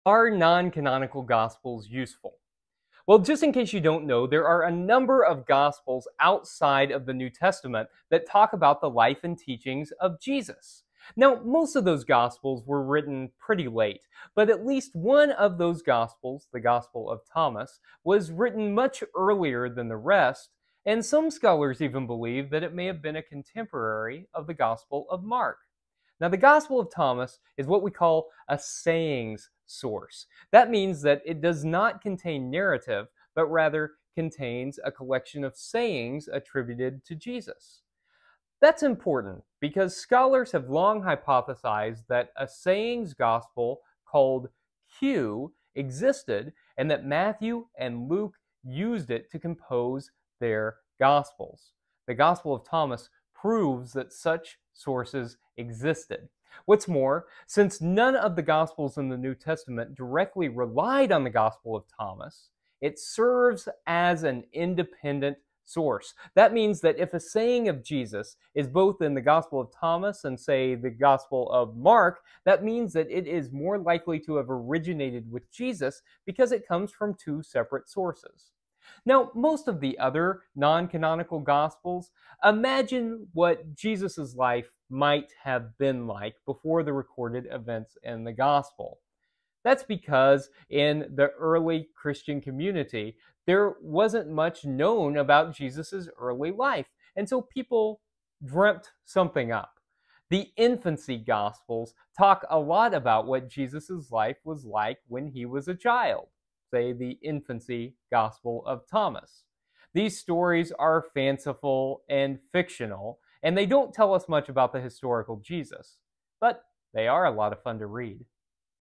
Are non-canonical gospels useful? Well, just in case you don't know, there are a number of gospels outside of the New Testament that talk about the life and teachings of Jesus. Now, most of those gospels were written pretty late, but at least one of those gospels, the Gospel of Thomas, was written much earlier than the rest, and some scholars even believe that it may have been a contemporary of the Gospel of Mark. Now, the Gospel of Thomas is what we call a sayings source. That means that it does not contain narrative, but rather contains a collection of sayings attributed to Jesus. That's important because scholars have long hypothesized that a sayings gospel called Q existed and that Matthew and Luke used it to compose their gospels. The Gospel of Thomas proves that such sources existed. What's more, since none of the Gospels in the New Testament directly relied on the Gospel of Thomas, it serves as an independent source. That means that if a saying of Jesus is both in the Gospel of Thomas and, say, the Gospel of Mark, that means that it is more likely to have originated with Jesus because it comes from two separate sources. Now, most of the other non-canonical Gospels imagine what Jesus' life might have been like before the recorded events in the Gospel. That's because in the early Christian community, there wasn't much known about Jesus' early life, and so people dreamt something up. The infancy Gospels talk a lot about what Jesus' life was like when he was a child, say the infancy Gospel of Thomas. These stories are fanciful and fictional, and they don't tell us much about the historical Jesus, but they are a lot of fun to read.